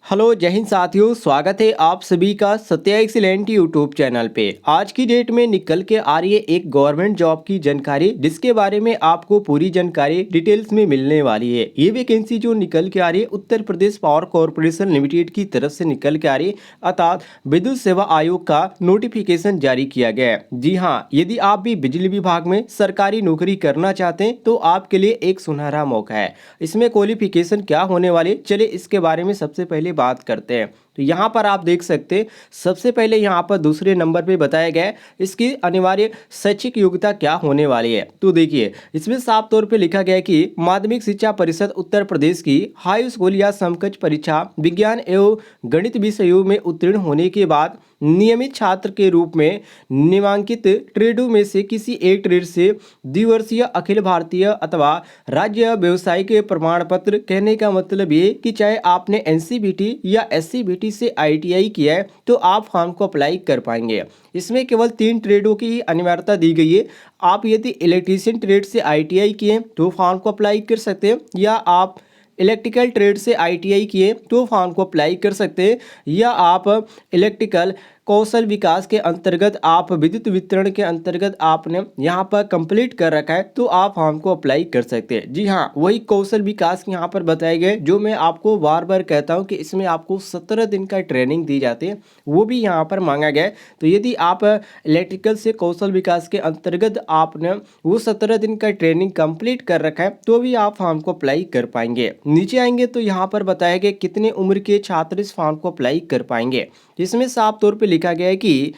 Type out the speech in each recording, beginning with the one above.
Hello जय हिंद साथियों, स्वागत है आप सभी का सत्या एक्सीलेंट यूट्यूब चैनल पे। आज की डेट में निकल के आ रही है एक गवर्नमेंट जॉब की जानकारी, जिसके बारे में आपको पूरी जानकारी डिटेल्स में मिलने वाली है। ये वैकेंसी जो निकल के आ रही है Uttar Pradesh power corporation limited की तरफ से निकल के आ रही है, अर्थात विद्युत सेवा आयोग का नोटिफिकेशन जारी किया गया है। जी हाँ, यदि आप भी बिजली विभाग में सरकारी नौकरी करना चाहते हैं तो आपके लिए एक सुनहरा मौका है। इसमें क्वालिफिकेशन क्या होने वाली, चलिए इसके बारे में सबसे पहले बात करते हैं। तो यहाँ पर आप देख सकते हैं, सबसे पहले यहाँ पर दूसरे नंबर पे बताया गया है इसकी अनिवार्य शैक्षिक योग्यता क्या होने वाली है। तो देखिए, इसमें साफ तौर पे लिखा गया है कि माध्यमिक शिक्षा परिषद उत्तर प्रदेश की हाई स्कूल या समकक्ष परीक्षा विज्ञान एवं गणित विषयों में उत्तीर्ण होने के बाद नियमित छात्र के रूप में निम्नलिखित ट्रेडों में से किसी एक ट्रेड से द्विवर्षीय अखिल भारतीय अथवा राज्य व्यवसायिक प्रमाण पत्र, कहने का मतलब ये कि चाहे आपने एनसीबीटी या एससीबीटी से आईटीआई किया है तो आप फॉर्म को अप्लाई कर पाएंगे। इसमें केवल 3 ट्रेडों की ही अनिवार्यता दी गई है। आप यदि इलेक्ट्रीशियन ट्रेड से आईटीआई किए तो फॉर्म को अप्लाई कर सकते हैं, या आप इलेक्ट्रिकल ट्रेड से आईटीआई किए तो फॉर्म को अप्लाई कर सकते हैं, या आप इलेक्ट्रिकल कौशल विकास के अंतर्गत आप विद्युत वितरण के अंतर्गत आपने यहाँ पर कंप्लीट कर रखा है तो आप फॉर्म को अप्लाई कर सकते हैं। जी हाँ, वही कौशल विकास यहाँ पर बताए गए, जो मैं आपको बार बार कहता हूँ कि इसमें आपको 17 दिन का ट्रेनिंग दी जाती है, वो भी यहाँ पर मांगा गया है। तो यदि आप इलेक्ट्रिकल से कौशल विकास के अंतर्गत आपने वो 17 दिन का ट्रेनिंग कंप्लीट कर रखा है तो भी आप फॉर्म को अप्लाई कर पाएंगे। नीचे आएंगे तो यहाँ पर बताया गया कितने उम्र के छात्र इस फॉर्म को अप्लाई कर पाएंगे। इसमें साफ तौर पे लिखा गया है कि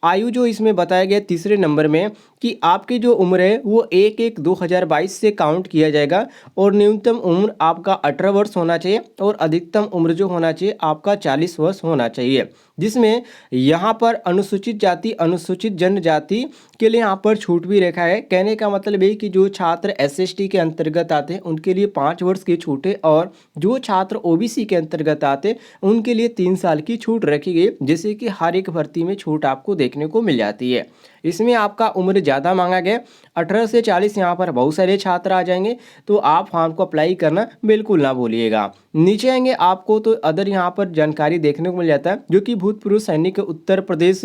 आयु जो इसमें बताया गया तीसरे नंबर में कि आपकी जो उम्र है वो 1/1/2022 से काउंट किया जाएगा, और न्यूनतम उम्र आपका 18 वर्ष होना चाहिए और अधिकतम उम्र जो होना चाहिए आपका 40 वर्ष होना चाहिए। जिसमें यहाँ पर अनुसूचित जाति अनुसूचित जनजाति के लिए यहाँ पर छूट भी रखा है। कहने का मतलब है कि जो छात्र एसएसटी के अंतर्गत आते हैं उनके लिए 5 वर्ष की छूट है, और जो छात्र ओबीसी के अंतर्गत आते हैं उनके लिए 3 साल की छूट रखी गई, जैसे कि हर एक भर्ती में छूट आपको देखने को मिल जाती है। इसमें आपका उम्र ज़्यादा मांगा गया, 18 से 40 यहाँ पर बहुत सारे छात्र आ जाएंगे, तो आप फॉर्म को अप्लाई करना बिल्कुल ना भूलिएगा। नीचे आएंगे आपको तो अदर यहाँ पर जानकारी देखने को मिल जाता है, जो कि भूतपूर्व सैनिक उत्तर प्रदेश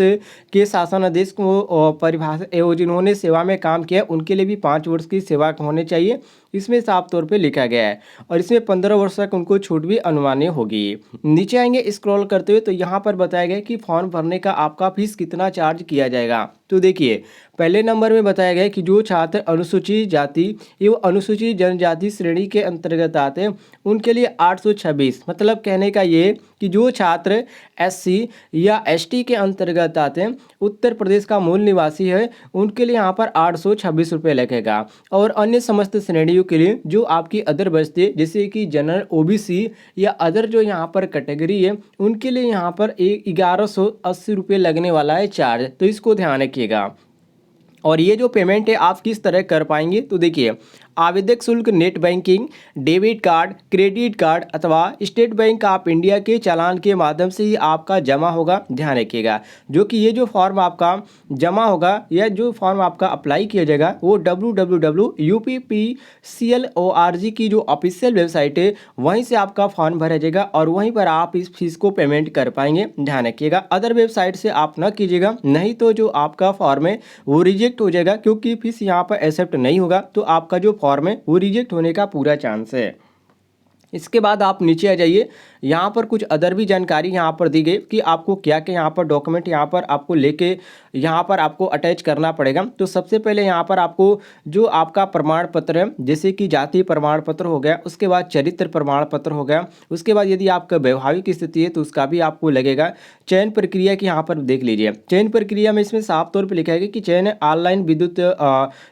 के शासनादेश को परिभाषित एवं जिन्होंने सेवा में काम किया उनके लिए भी 5 वर्ष की सेवा होने चाहिए, इसमें साफ तौर पे लिखा गया है। और इसमें 15 वर्ष तक उनको छूट भी अनुमान्य होगी। नीचे आएंगे स्क्रॉल करते हुए तो यहाँ पर बताया गया कि फॉर्म भरने का आपका फीस कितना चार्ज किया जाएगा। तो देखिए, पहले नंबर में बताया गया कि जो छात्र अनुसूचित जाति एवं अनुसूचित जनजाति श्रेणी के अंतर्गत आते हैं उनके लिए 826, मतलब कहने का ये कि जो छात्र एससी या एसटी के अंतर्गत आते हैं, उत्तर प्रदेश का मूल निवासी है, उनके लिए यहाँ पर 826 रुपये लगेगा। और अन्य समस्त श्रेणियों के लिए जो आपकी अदर बचती है, जैसे कि जनरल, ओबीसी या अदर जो यहाँ पर कैटेगरी है, उनके लिए यहाँ पर 1180 रुपये लगने वाला है चार्ज। तो इसको ध्यान रखिएगा। और ये जो पेमेंट है आप किस तरह कर पाएंगे, तो देखिए, आवेदक शुल्क net banking, debit card, credit card अथवा स्टेट बैंक ऑफ इंडिया के चालान के माध्यम से ही आपका जमा होगा। ध्यान रखिएगा, जो कि ये जो फॉर्म आपका जमा होगा या जो फॉर्म आपका अप्लाई किया जाएगा वो www.uppcl.org की जो ऑफिशियल वेबसाइट है वहीं से आपका फॉर्म भरा जाएगा, और वहीं पर आप इस फीस को पेमेंट कर पाएंगे। ध्यान रखिएगा, अदर वेबसाइट से आप न कीजिएगा, नहीं तो जो आपका फॉर्म है वो रिजेक्ट हो जाएगा, क्योंकि फीस यहाँ पर एक्सेप्ट नहीं होगा तो आपका जो फॉर्म है वो रिजेक्ट होने का पूरा चांस है। इसके बाद आप नीचे आ जाइए, यहाँ पर कुछ अदर भी जानकारी यहाँ पर दी गई कि आपको क्या क्या यहाँ पर डॉक्यूमेंट यहाँ पर आपको लेके यहाँ पर आपको अटैच करना पड़ेगा। तो सबसे पहले यहाँ पर आपको जो आपका प्रमाण पत्र है, जैसे कि जाति प्रमाण पत्र हो गया, उसके बाद चरित्र प्रमाण पत्र हो गया, उसके बाद यदि आपका वैवाहिक स्थिति है तो उसका भी आपको लगेगा। चयन प्रक्रिया की यहाँ पर देख लीजिए, चयन प्रक्रिया में इसमें साफ तौर पर लिखा है कि चयन ऑनलाइन विद्युत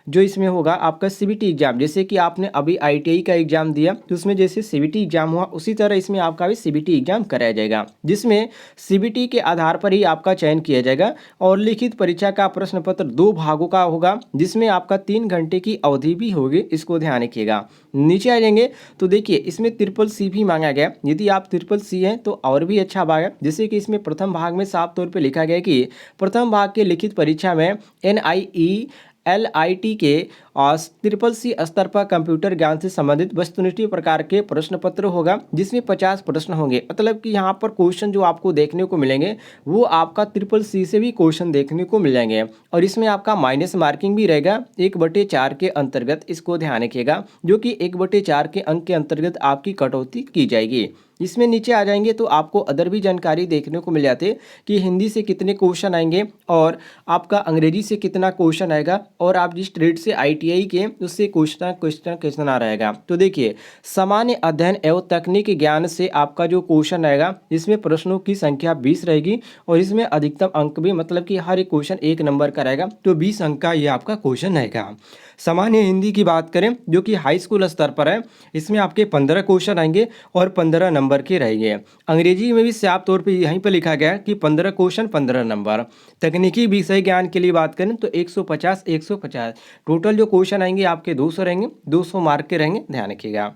जो इसमें होगा आपका सीबीटी एग्जाम, जैसे कि आपने अभी आईटीआई का एग्जाम दिया तो उसमें जैसे सीबीटी एग्जाम हुआ उसी तरह इसमें आपका भी सीबीटी एग्जाम कराया जाएगा, जिसमें सीबीटी के आधार पर ही आपका चयन किया जाएगा। और लिखित परीक्षा का प्रश्न पत्र 2 भागों का होगा, जिसमें आपका 3 घंटे की अवधि भी होगी, इसको ध्यान रखिएगा। नीचे आ जाएंगे तो देखिए, इसमें CCC भी मांगा गया। यदि आप CCC हैं तो और भी अच्छा भाग है, जैसे कि इसमें प्रथम भाग में साफ तौर पर लिखा गया कि प्रथम भाग के लिखित परीक्षा में NIE LIT के ट्रिपल सी स्तर पर कंप्यूटर ज्ञान से संबंधित वस्तुनिष्ठ प्रकार के प्रश्न पत्र होगा, जिसमें 50 प्रश्न होंगे। मतलब कि यहाँ पर क्वेश्चन जो आपको देखने को मिलेंगे वो आपका ट्रिपल सी से भी क्वेश्चन देखने को मिल जाएंगे। और इसमें आपका माइनस मार्किंग भी रहेगा 1/4 के अंतर्गत, इसको ध्यान रखिएगा, जो कि 1/4 के अंक के अंतर्गत आपकी कटौती की जाएगी। इसमें नीचे आ जाएंगे तो आपको अदर भी जानकारी देखने को मिल जाते कि हिंदी से कितने क्वेश्चन आएंगे और आपका अंग्रेजी से कितना क्वेश्चन आएगा, और आप जिस ट्रेड से आईटीआई के उससे क्वेश्चन कितना रहेगा। तो देखिए, सामान्य अध्ययन एवं तकनीक ज्ञान से आपका जो क्वेश्चन आएगा इसमें प्रश्नों की संख्या 20 रहेगी, और इसमें अधिकतम अंक भी, मतलब कि हर एक क्वेश्चन 1 नंबर का रहेगा, तो 20 अंक का ये आपका क्वेश्चन रहेगा। सामान्य हिंदी की बात करें जो कि हाई स्कूल स्तर पर है, इसमें आपके 15 क्वेश्चन आएंगे और 15 नंबर के रहेंगे। अंग्रेजी में भी साफ तौर पे यहीं पर लिखा गया है कि 15 क्वेश्चन 15 नंबर। तकनीकी विषय ज्ञान के लिए बात करें तो 150 150 टोटल जो क्वेश्चन आएंगे आपके 200 रहेंगे, 200 मार्क के रहेंगे, ध्यान रखिएगा।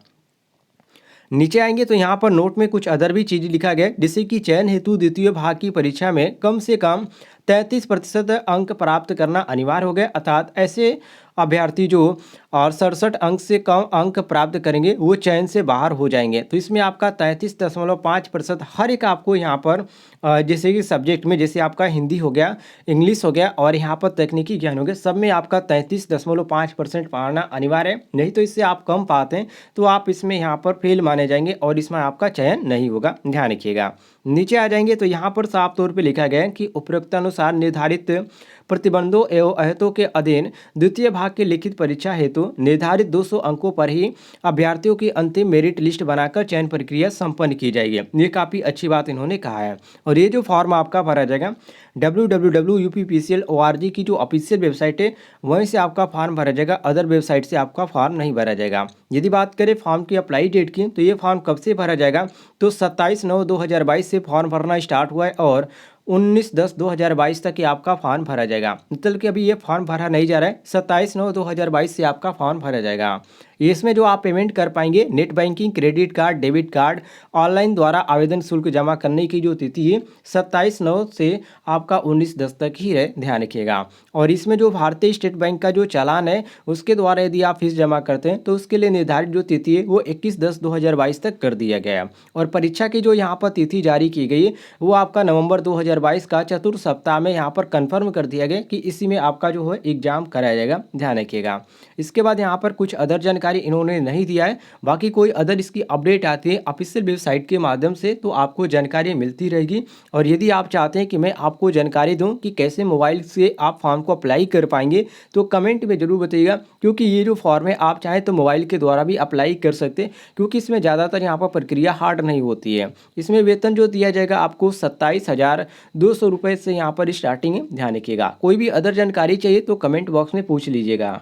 नीचे आएंगे तो यहाँ पर नोट में कुछ अदर भी चीज़ लिखा गया है, जैसे कि चयन हेतु द्वितीय भाग की परीक्षा में कम से कम 33% अंक प्राप्त करना अनिवार्य हो गया, अर्थात ऐसे अभ्यर्थी जो और 67 अंक से कम अंक प्राप्त करेंगे वो चयन से बाहर हो जाएंगे। तो इसमें आपका 33.5% हर एक आपको यहाँ पर जैसे कि सब्जेक्ट में, जैसे आपका हिंदी हो गया, इंग्लिश हो गया और यहाँ पर तकनीकी ज्ञान हो गया, सब में आपका 33.5% पाना अनिवार्य है। नहीं तो इससे आप कम पाते हैं तो आप इसमें यहाँ पर फेल माने जाएंगे और इसमें आपका चयन नहीं होगा, ध्यान रखिएगा। नीचे आ जाएंगे तो यहाँ पर साफ तौर पे लिखा गया है कि उपरोक्तानुसार निर्धारित प्रतिबंधों एवं अहतों के अधीन द्वितीय भाग की लिखित परीक्षा हेतु निर्धारित 200 अंकों पर ही अभ्यर्थियों की अंतिम मेरिट लिस्ट बनाकर चयन प्रक्रिया संपन्न की जाएगी। ये काफ़ी अच्छी बात इन्होंने कहा है। और ये जो फॉर्म आपका भरा जाएगा www.upPCL.org की जो ऑफिशियल वेबसाइट है वहीं से आपका फॉर्म भरा जाएगा, अदर वेबसाइट से आपका फॉर्म नहीं भरा जाएगा। यदि बात करें फॉर्म की अप्लाई डेट की तो ये फॉर्म कब से भरा जाएगा, तो 27/9/2022 से फॉर्म भरना स्टार्ट हुआ है और 19/10/2022 तक ये आपका फॉर्म भरा जाएगा। मतलब कि अभी ये फॉर्म भरा नहीं जा रहा है, 27/9/2022 से आपका फॉर्म भरा जाएगा। इसमें जो आप पेमेंट कर पाएंगे net banking, credit card, debit card, online द्वारा आवेदन शुल्क जमा करने की जो तिथि है 27/9 से आपका 19/10 तक ही है, ध्यान रखिएगा। और इसमें जो भारतीय स्टेट बैंक का जो चालान है उसके द्वारा यदि आप फीस जमा करते हैं तो उसके लिए निर्धारित जो तिथि है वो 21/10/2022 तक कर दिया गया है। और परीक्षा की जो यहाँ पर तिथि जारी की गई है वो आपका नवंबर 2022 का चतुर्थ सप्ताह में यहाँ पर कंफर्म कर दिया गया कि इसी में आपका जो है एग्जाम कराया जाएगा, ध्यान रखिएगा। इसके बाद यहाँ पर कुछ अदर जानकारी इन्होंने नहीं दिया है, बाकी कोई अदर इसकी अपडेट आती है ऑफिशियल वेबसाइट के माध्यम से तो आपको जानकारी मिलती रहेगी। और यदि आप चाहते हैं कि मैं आपको जानकारी दूं कि कैसे मोबाइल से आप फॉर्म को अप्लाई कर पाएंगे तो कमेंट में जरूर बताइएगा, क्योंकि ये जो फॉर्म है आप चाहें तो मोबाइल के द्वारा भी अप्लाई कर सकते हैं, क्योंकि इसमें ज़्यादातर यहाँ पर प्रक्रिया हार्ड नहीं होती है। इसमें वेतन जो दिया जाएगा आपको 27,200 रुपये से यहाँ पर स्टार्टिंग है, ध्यान रखिएगा। कोई भी अदर जानकारी चाहिए तो कमेंट बॉक्स में पूछ लीजिएगा।